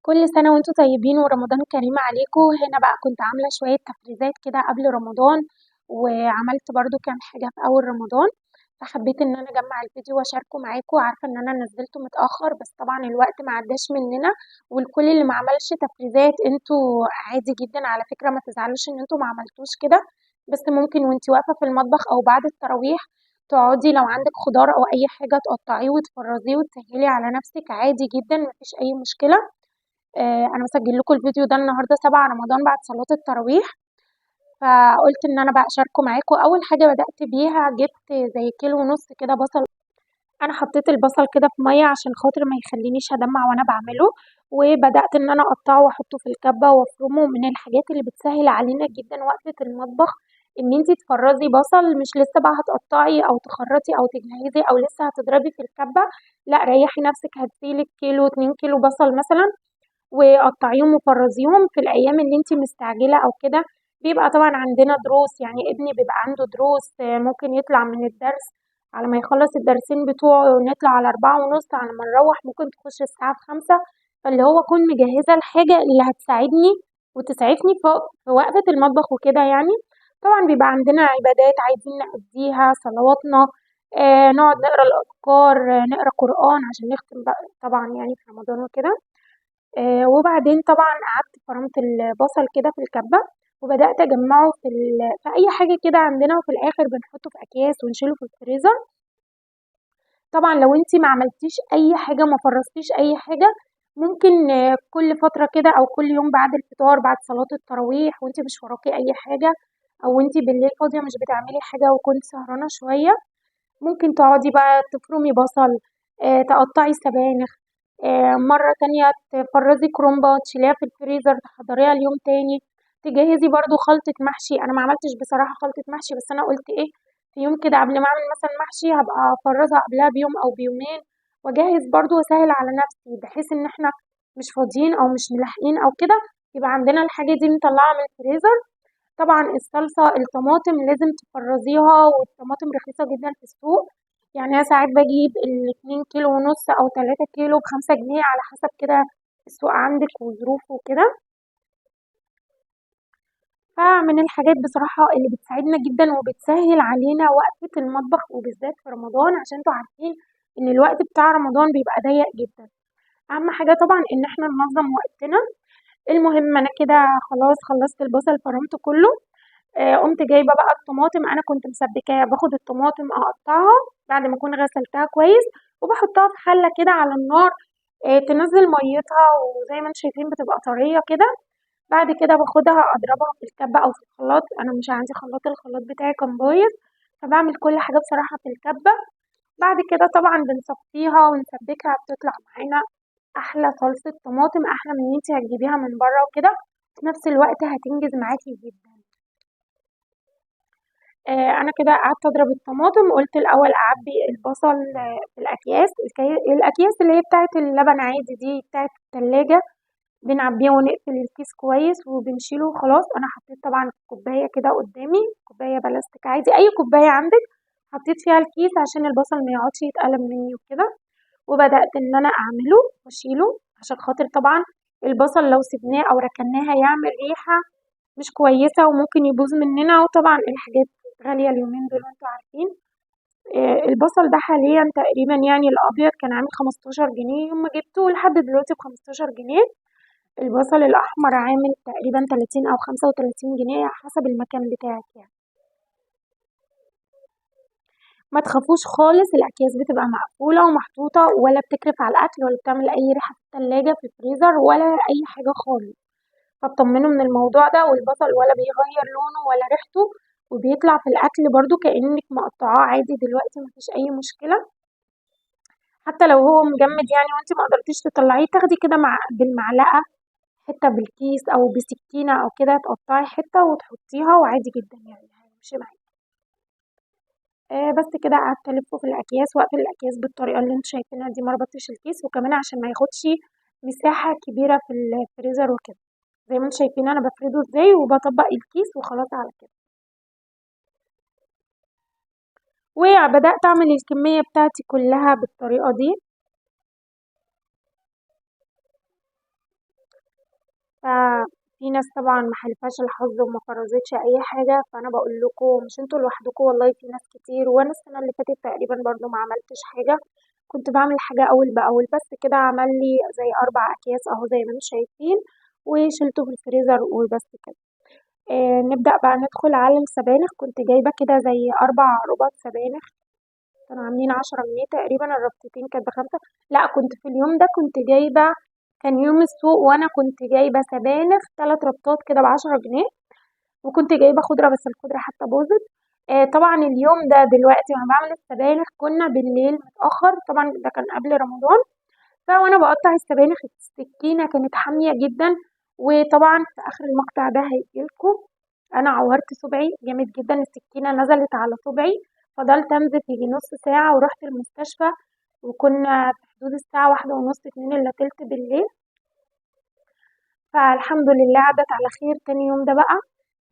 كل سنة وانتم طيبين ورمضان كريم عليكم. هنا بقى كنت عاملة شوية تفريزات كده قبل رمضان، وعملت برضو كام حاجة في أول رمضان، فحبيت إن أنا أجمع الفيديو وأشاركه معاكم. عارفة إن أنا نزلته متأخر، بس طبعا الوقت ما عداش مننا. والكل اللي ما عملش تفريزات انتوا عادي جدا على فكرة، ما تزعلوش إن انتوا ما عملتوش كده. بس ممكن وانتي واقفة في المطبخ أو بعد التراويح تقعدي لو عندك خضار أو أي حاجة تقطعيه وتفرزيه وتسهلي على نفسك، عادي جدا مفيش أي مشكلة. انا مسجل لكم الفيديو ده النهارده 7 رمضان بعد صلاة التراويح، فقلت ان انا بقى اشاركه معاكم. اول حاجة بدأت بيها جبت زي كيلو ونص كده بصل. انا حطيت البصل كده في مية عشان خاطر ما يخلينيش ادمع وانا بعمله، وبدأت ان انا اقطعه واحطه في الكبة وافرمه. من الحاجات اللي بتسهل علينا جدا وقفة المطبخ ان انتي تفرزي بصل، مش لسه بقى هتقطعي او تخرطي او تجهزي او لسه هتضربي في الكبة. لا، ريحي نفسك، هتسيلك كيلو 2 كيلو بصل مثلا وقطعيهم وفرزيهم في الايام اللي انتي مستعجله او كده. بيبقى طبعا عندنا دروس، يعني ابني بيبقى عنده دروس، ممكن يطلع من الدرس على ما يخلص الدرسين بتوعه، نطلع على 4:30، على ما نروح ممكن تخش الساعة 5. فاللي هو أكون مجهزة الحاجة اللي هتساعدني وتسعفني في وقفة المطبخ وكده يعني. طبعا بيبقى عندنا عبادات عايزين نأديها، صلواتنا، نقعد نقرا الأذكار، نقرا قرآن عشان نختم بقى طبعا يعني في رمضان وكده. وبعدين طبعا قعدت فرمت البصل كده في الكبة، وبدأت أجمعه في أي حاجة كده عندنا، وفي الآخر بنحطه في أكياس ونشيله في الفريزر. طبعا لو انتي ما عملتيش أي حاجة، ما فرستيش أي حاجة، ممكن كل فترة كده أو كل يوم بعد الفطار بعد صلاة التراويح وانتي مش وراكي أي حاجة، أو انتي بالليل فاضية مش بتعملي حاجة وكنت سهرانة شوية، ممكن تقعدي بقى تفرمي بصل، تقطعي سبانخ، مرة تانية تفرزي كرومبا تشيليها في الفريزر تحضريها اليوم تاني. تجهزي برضو خلطة محشي. أنا ما عملتش بصراحة خلطة محشي، بس أنا قلت إيه، في يوم كده قبل ما أعمل مثلا محشي هبقى أفرزها قبلها بيوم أو بيومين، وأجهز برضو وأسهل على نفسي، بحيث إن إحنا مش فاضيين أو مش ملاحقين أو كده، يبقى عندنا الحاجة دي نطلعها من الفريزر. طبعا الصلصة الطماطم لازم تفرزيها، والطماطم رخيصة جدا في السوق. يعني أنا ساعات بجيب 2 كيلو ونص أو 3 كيلو ب5 جنيه على حسب كده السوق عندك وظروفه وكده. فمن الحاجات بصراحة اللي بتساعدنا جدا وبتسهل علينا وقفة المطبخ، وبالذات في رمضان عشان انتوا عارفين ان الوقت بتاع رمضان بيبقى ضيق جدا. أهم حاجة طبعا ان احنا ننظم وقتنا. المهم انا كده خلاص خلصت البصل فرمته كله. قمت جايبة بقى الطماطم. أنا كنت مسبكاها، باخد الطماطم أقطعها بعد ما أكون غسلتها كويس، وبحطها في حلة كده على النار، تنزل ميتها، وزي ما انتم شايفين بتبقى طرية كده. بعد كده باخدها أضربها في الكبة أو في الخلاط. أنا مش عندي خلاط، الخلاط بتاعي كان بايظ، فبعمل كل حاجة بصراحة في الكبة. بعد كده طبعا بنصفيها ونسبكها، بتطلع معانا أحلى صلصة طماطم، أحلى من إن انتي هتجيبيها من بره وكده. في نفس الوقت هتنجز معاكي جدا. انا كده قعدت اضرب الطماطم، قلت الاول اعبي البصل في الاكياس، الاكياس اللي هي بتاعه اللبن عادي دي بتاعه التلاجة، بنعبيها ونقفل الكيس كويس وبنشيله خلاص. انا حطيت طبعا كوبايه كده قدامي، كوبايه بلاستيك عادي، اي كوبايه عندك، حطيت فيها الكيس عشان البصل ما يقعدش يتقلب مني وكده. وبدات ان انا اعمله واشيله، عشان خاطر طبعا البصل لو سيبناه او ركناه هيعمل ريحه مش كويسة وممكن يبوظ مننا. وطبعا الحاجات غالية اليومين دول انتوا عارفين. البصل ده حاليا تقريبا يعني الأبيض كان عامل 15 جنيه يوم ما جبته، لحد دلوقتي ب15 جنيه. البصل الأحمر عامل تقريبا 30 أو 35 جنيه حسب المكان بتاعك يعني. ما تخافوش خالص، الأكياس بتبقى مقفولة ومحطوطة، ولا بتكرف على الأكل ولا بتعمل أي ريحة في التلاجة في الفريزر ولا أي حاجة خالص. فاطمنوا من الموضوع ده. والبصل ولا بيغير لونه ولا ريحته، وبيطلع في الاكل برضو كأنك مقطعاه عادي دلوقتي، مفيش اي مشكلة. حتى لو هو مجمد يعني وانت ما قدرتيش تطلعيه، تاخدي كده بالمعلقة حتة بالكيس او بسكينة او كده، تقطعي حتة وتحطيها وعادي جدا يعني هيمشي معاكي. بس كده قعدت الفه في الاكياس واقفل الاكياس بالطريقة اللي انتوا شايفينها دي، ما ربطتش الكيس، وكمان عشان ما ياخدش مساحة كبيرة في الفريزر وكده. زي ما انتوا شايفين انا بفرده ازاي وبطبق الكيس وخلاص على كده. وبدأت أعمل الكمية بتاعتي كلها بالطريقة دي. ففي ناس طبعا ما حلفاش الحظ وما فرزتش اي حاجه، فانا بقول لكم مش انتوا لوحدكم، والله في ناس كتير. وانا السنه اللي فاتت تقريبا برضو ما عملتش حاجه، كنت بعمل حاجه اول باول، بس كده عمل لي زي 4 اكياس اهو زي ما انتم شايفين، وشلته في الفريزر وبس كده. نبدأ بقى ندخل على السبانخ. كنت جايبة كده زي 4 رباط سبانخ، كانوا عاملين 10 جنيه تقريبا، الربطتين كانت ب5. لا، كنت في اليوم ده كنت جايبة، كان يوم السوق، وأنا كنت جايبة سبانخ 3 ربطات كده ب10 جنيه، وكنت جايبة خضرة بس الخضرة حتى باظت. طبعا اليوم ده دلوقتي وانا بعمل السبانخ كنا بالليل متأخر، طبعا ده كان قبل رمضان. فوانا بقطع السبانخ السكينة كانت حامية جدا، وطبعا في آخر المقطع ده هيجيلكوا أنا عورت صبعي جامد جدا، السكينة نزلت على صبعي، فضلت أنزف يجي نص ساعة ورحت المستشفى، وكنا في حدود الساعة 1:30 2 إلا تلت بالليل. فالحمد لله عدت على خير. تاني يوم ده بقى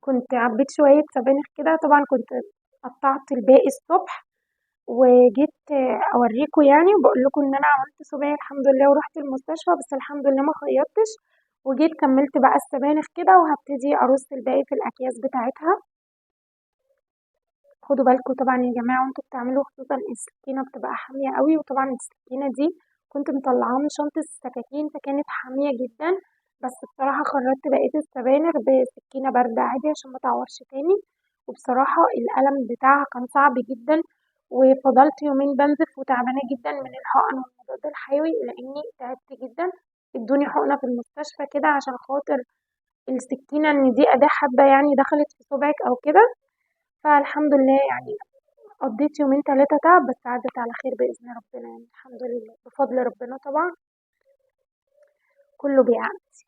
كنت عبيت شوية سبانخ كده، طبعا كنت قطعت الباقي الصبح وجيت اوريكم يعني، وبقول لكم ان انا عملت صباعي الحمد لله ورحت المستشفى، بس الحمد لله ما خيطتش. وجيت كملت بقى السبانخ كده، وهبتدي ارص الباقي في الاكياس بتاعتها. خدوا بالكم طبعا يا جماعه وانتوا بتعملوا، خصوصا السكينه بتبقى حاميه قوي، وطبعا السكينه دي كنت مطلعاها من شنطه السكاكين فكانت حاميه جدا، بس بصراحه خرجت بقيه السبانخ بسكينه بارده عادي عشان ما تعورش تاني. وبصراحه الالم بتاعها كان صعب جدا، وفضلت يومين بنزف وتعبانه جدا من الحقن والمضاد الحيوي لاني تعبت جدا. ادوني حقنه في المستشفى كده عشان خاطر السكينه، ان دي اداه حاده يعني دخلت في صبعك او كده. فالحمد لله يعني قضيت يومين 3 تعب، بس عدت على خير بإذن ربنا، يعني الحمد لله بفضل ربنا طبعا، كله بيعدي.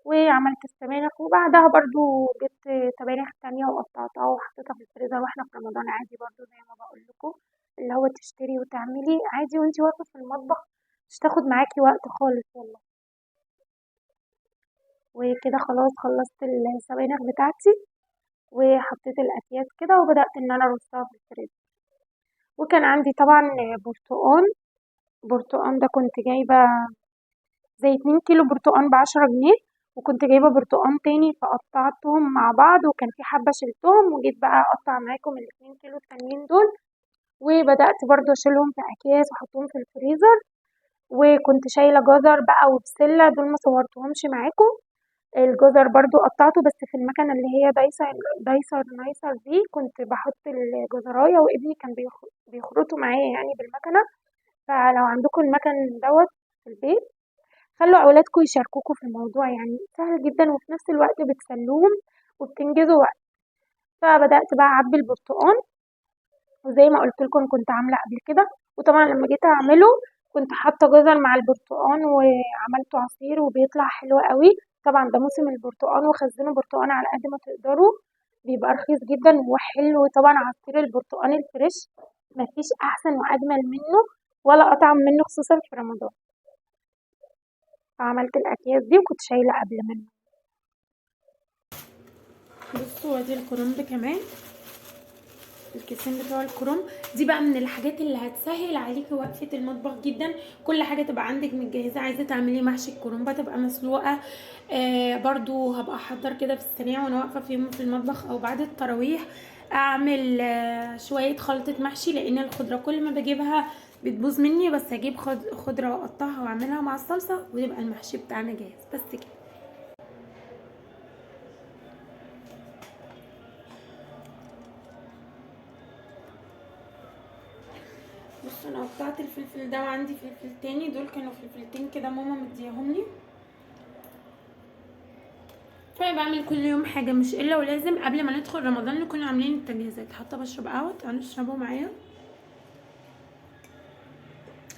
وعملت السبانخ، وبعدها برضو جبت سبانخ تانية وقطعتها وحطيتها في الفريزر، واحنا في رمضان عادي برضو زي ما بقول لكم، اللي هو تشتري وتعملي عادي وانتي واقفة في المطبخ، مش تاخد معاكي وقت خالص والله. وكده خلاص خلصت السبانخ بتاعتي، وحطيت الأكياس كده، وبدأت إن أنا أرصها في الفريزر. وكان عندي طبعا برتقان. برتقان ده كنت جايبة زي 2 كيلو برتقان ب10 جنيه، وكنت جايبة برتقان تاني فقطعتهم مع بعض، وكان في حبة شلتهم وجيت بقى أقطع معاكم ال2 كيلو التانيين دول. وبدأت برضو أشيلهم في أكياس وأحطهم في الفريزر. وكنت شايلة جزر بقى وبسلة، دول ما صورتهمش معاكم. الجزر برضو قطعته بس في المكنة اللي هي دايسر نايسر دي، كنت بحط الجزراية وابني كان بيخرطوا معايا يعني بالمكنة. فلو عندكم المكن دوت في البيت خلوا أولادكم يشاركوكوا في الموضوع، يعني سهل جدا وفي نفس الوقت بتسلوهم وبتنجزوا وقت. فبدأت بقى أعبي البرتقان، وزي ما قلت لكم كنت عاملة قبل كده. وطبعا لما جيت أعمله كنت حاطة جزر مع البرتقان وعملته عصير وبيطلع حلو قوي. طبعا ده موسم البرتقان، وخزنوا برتقان على قد ما تقدروا، بيبقى رخيص جدا وحلو. طبعا عصير البرتقان الفريش مفيش أحسن وأجمل منه ولا أطعم منه، خصوصا في رمضان. فعملت الأكياس دي وكنت شايلة قبل منه. بصوا ادي الكرنب كمان، الكيسين بتوع الكرنب دي بقى من الحاجات اللي هتسهل عليكي وقفة المطبخ جدا. كل حاجة تبقى عندك متجهزة، عايزة تعملي محشي الكرنبة تبقى مسلوقة. برضو هبقى احضر كده في السريع وانا واقفة في يوم في المطبخ او بعد التراويح، اعمل شوية خلطة محشي، لان الخضرة كل ما بجيبها بتبوظ مني، بس هجيب خضرة واقطعها واعملها مع الصلصة ويبقى المحشي بتاعنا جاهز بس كده. بصوا انا قطعت الفلفل ده، وعندي فلفل تاني، دول كانوا فلفلتين كده ماما مدياهم لي. فبعمل كل يوم حاجه مش الا ولازم قبل ما ندخل رمضان نكون عاملين التجهيزات. حاطه بشرب قهوه، تعالوا اشربوا معايا.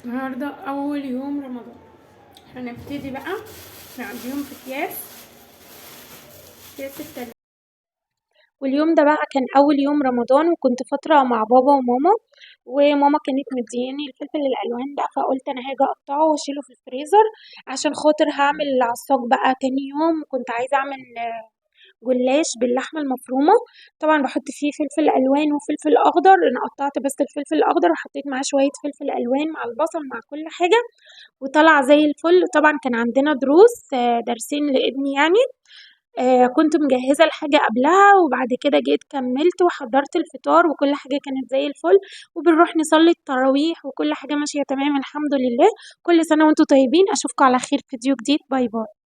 النهارده اول يوم رمضان، هنبتدي بقى نعبيهم في اكياس التلاجة. واليوم ده بقى كان أول يوم رمضان، وكنت فترة مع بابا وماما، وماما كانت مدياني الفلفل الألوان ده، فقلت أنا هاجي أقطعه وأشيله في الفريزر عشان خاطر هعمل العصاج بقى تاني يوم. كنت عايزة أعمل جلاش باللحمة المفرومة. طبعا بحط فيه فلفل ألوان وفلفل أخضر، أنا قطعت بس الفلفل الأخضر وحطيت معاه شوية فلفل ألوان مع البصل مع كل حاجة، وطلع زي الفل. طبعا كان عندنا دروس درسين لابني يعني. كنت مجهزة الحاجة قبلها، وبعد كده جيت كملت وحضرت الفطار وكل حاجة كانت زي الفل، وبنروح نصلي التراويح وكل حاجة ماشية تمام الحمد لله. كل سنة وانتم طيبين، أشوفكم على خير في فيديو جديد. باي باي.